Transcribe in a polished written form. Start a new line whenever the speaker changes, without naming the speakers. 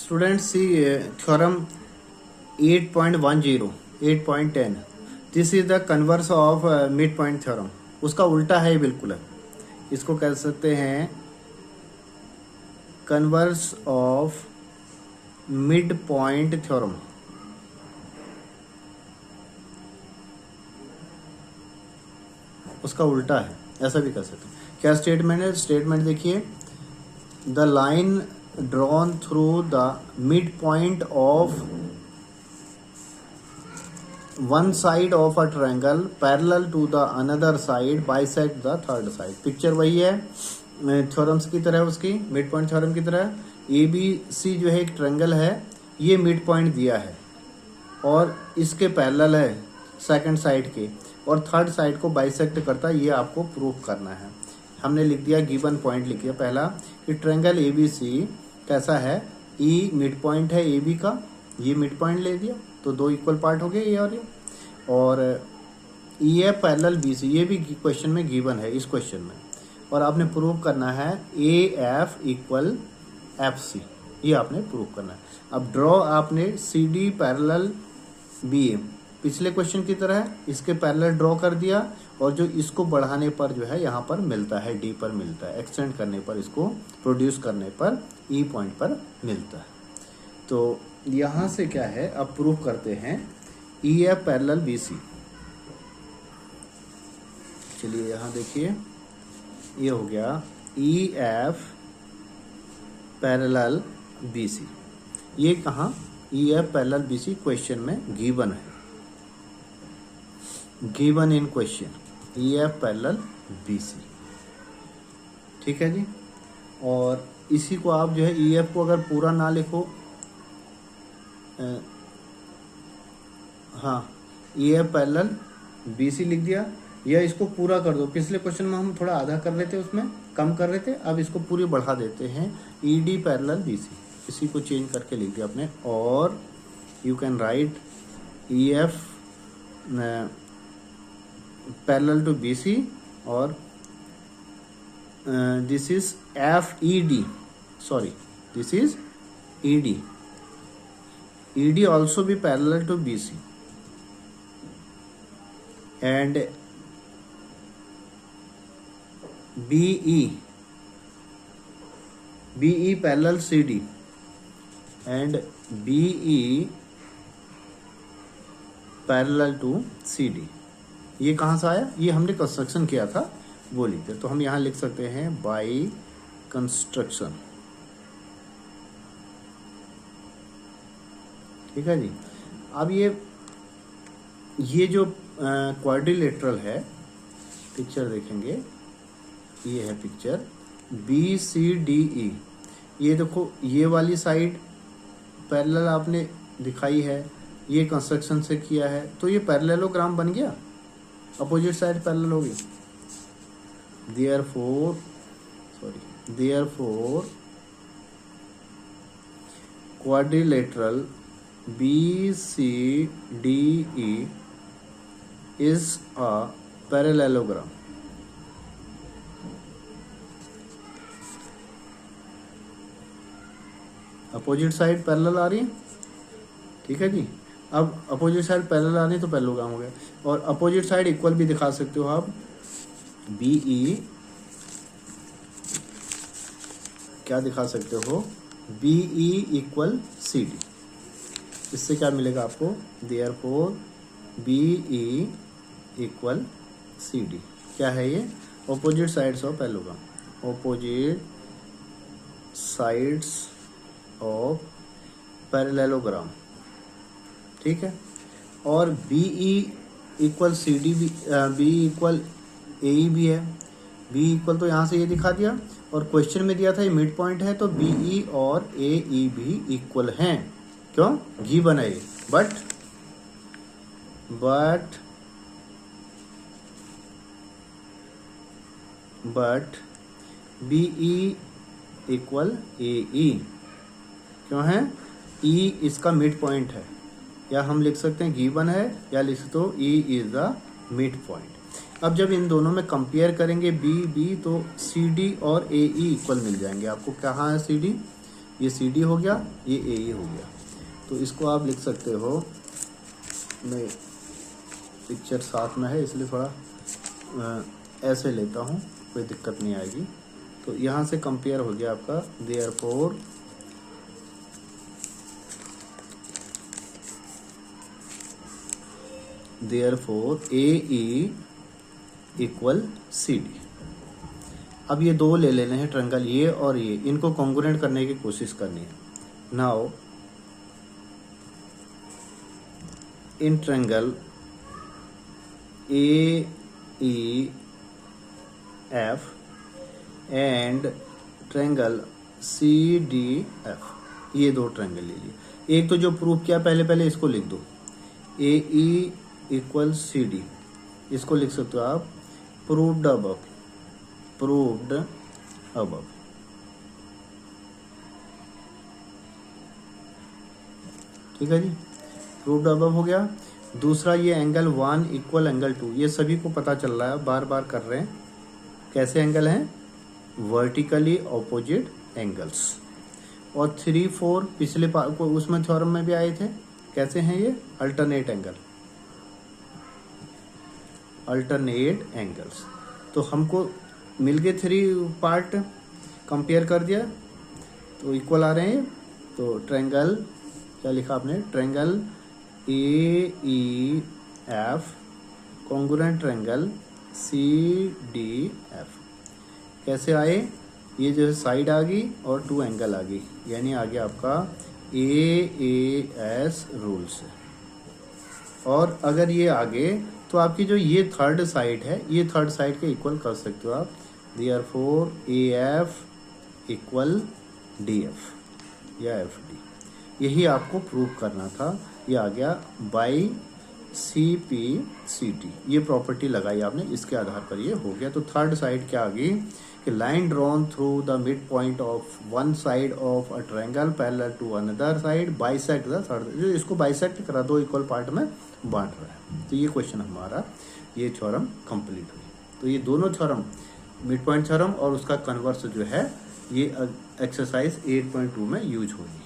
Students, see theorem 8.10, 8.10. This is the converse of midpoint theorem. उसका उल्टा है बिल्कुल है. इसको कह सकते हैं converse of midpoint theorem. उसका उल्टा है, ऐसा भी कर सकते हैं. क्या स्टेटमेंट है? स्टेटमेंट देखिए, the line drawn through the midpoint of one side of a triangle parallel to the another side bisect the third side. Picture वही है थ्योरम्स की तरह, उसकी मिड पॉइंट थ्योरम की तरह. ए बी सी जो है एक ट्रायंगल है, ये मिड पॉइंट दिया है और इसके पैरेलल है सेकंड साइड के, और थर्ड साइड को बाइसेक्ट करता है. ये आपको प्रूफ करना है. हमने लिख दिया, गिवन पॉइंट लिख दिया पहला कि ट्रायंगल ए बी सी कैसा है. ई मिड पॉइंट है ए बी का, ये मिड पॉइंट ले दिया तो दो इक्वल पार्ट हो गए ये और ये. और ई है पैरेलल बी सी, ये भी क्वेश्चन में गिवन है इस क्वेश्चन में. और आपने प्रूव करना है A F equal F C, ये आपने प्रूव करना है. अब ड्रॉ आपने C D parallel B A, पिछले क्वेश्चन की तरह इसके पैरेलल ड्रॉ कर दिया, और जो इसको बढ़ाने पर जो है यहाँ पर मिलता है, डी पर मिलता है, एक्सटेंड करने पर, इसको प्रोड्यूस करने पर ई पॉइंट पर मिलता है. तो यहाँ से क्या है, अब प्रूव करते हैं E F parallel B C. चलिए यहाँ देखिए, ये हो गया E F parallel B C. ये कहाँ, E F parallel B C question में गिवन है, given in question E F parallel B C. ठीक है जी. और इसी को आप जो है ई एफ को अगर पूरा ना लिखो, हाँ E F parallel B C लिख दिया, या इसको पूरा कर दो. पिछले क्वेश्चन में हम थोड़ा आधा कर रहे थे, उसमें कम कर रहे थे, अब इसको पूरी बढ़ा देते हैं. E D parallel B C, इसी को चेंज करके लिख दिया आपने. और you can write E F parallel to B C, और this is F E D, sorry this is E D. E D also be parallel to B C, and BE parallel CD, and BE parallel to CD. ये कहाँ से आया, ये हमने construction किया था वो लिखते. तो हम यहाँ लिख सकते हैं बाई कंस्ट्रक्शन. ठीक है जी. अब ये जो क्वाड्रिलेटरल है, पिक्चर देखेंगे, ये है picture B C D E. ये देखो, ये वाली साइड पैरेलल आपने दिखाई है, ये कंस्ट्रक्शन से किया है, तो ये पैरेललोग्राम बन गया, अपोजिट साइड पैरेलल होगी. Therefore quadrilateral B C D E is a parallelogram. Opposite side parallel आ रही है. ठीक है जी. अब अपोजिट साइड पैरेलल आ रही है तो पैरेललोग्राम हो गया. और अपोजिट साइड इक्वल भी दिखा सकते हो आप. बी ई क्या दिखा सकते हो, B E equal C D. इससे क्या मिलेगा आपको, therefore B E equal C D. क्या है ये, opposite sides of parallelogram, opposite sides of parallelogram. ठीक है. और B E equal C D भी, बी इक्वल ए ई भी है. बी इक्वल तो यहाँ से ये दिखा दिया, और क्वेश्चन में दिया था ये मिड पॉइंट है, तो बी ई और ए ई भी इक्वल हैं. क्यों, गिवन है ये. But B E equal A ई क्यों है, ई इसका मिड पॉइंट है, या हम लिख सकते हैं गिवन है, या लिख सकते हो E is the mid point. अब जब इन दोनों में कंपेयर करेंगे बी बी, तो सी डी और ए ई इक्वल मिल जाएंगे आपको. कहाँ है सी डी, ये सी डी हो गया, ये ए ई हो गया। तो इसको आप लिख सकते हो, मैं पिक्चर साथ में है इसलिए थोड़ा ऐसे लेता हूँ, कोई दिक्कत नहीं आएगी। तो यहाँ से कंपेयर हो गया आपका, देयरफॉर ए ई इक्वल सी डी। अब ये दो ले लेने हैं ट्रायंगल, ये और ये, इनको कॉन्ग्रुएंट करने की कोशिश करनी है। Now in triangle A E F and triangle C D F, ये दो ट्रायंगल ले लिए। एक तो जो प्रूव किया, पहले इसको लिख दो, ए ई इक्वल सी डी, इसको लिख सकते हो आप प्रूव्ड अबव, प्रूव्ड अबव। ठीक है जी, प्रूव्ड अबव हो गया। दूसरा ये एंगल 1 इक्वल एंगल 2, ये सभी को पता चल रहा है, बार बार कर रहे हैं। कैसे एंगल हैं? Vertically opposite angles. और 3, 4 पिछले उसमें थ्योरम में भी आए थे। कैसे हैं ये? Alternate angle, alternate angles. तो हमको मिल गए 3 पार्ट, कंपेयर कर दिया तो इक्वल आ रहे हैं। तो ट्रायंगल, क्या लिखा आपने? Triangle A E F congruent triangle C D F. कैसे आए? ये जो है साइड आ गई और 2 एंगल आ गई, यानी आ गया आपका AAS रूल से। और अगर ये आगे तो आपकी जो ये थर्ड साइड है, ये थर्ड साइड के इक्वल कर सकते हो आप। देयरफॉर AF इक्वल DF या FD, यही आपको प्रूव करना था। ये आ गया बाई CPCT, ये प्रॉपर्टी लगाई आपने, इसके आधार पर ये हो गया। तो थर्ड साइड क्या आ गई कि line drawn through the mid point of one side of a triangle parallel to another side bisect the third. जो इसको बाइसेक्ट करा, 2 इक्वल पार्ट में बांट रहा है। तो ये क्वेश्चन हमारा, ये थ्योरम कंप्लीट हुई। तो ये दोनों थ्योरम, मिड पॉइंट थ्योरम और उसका कन्वर्स जो है, ये एक्सरसाइज 8.2 में यूज होगी।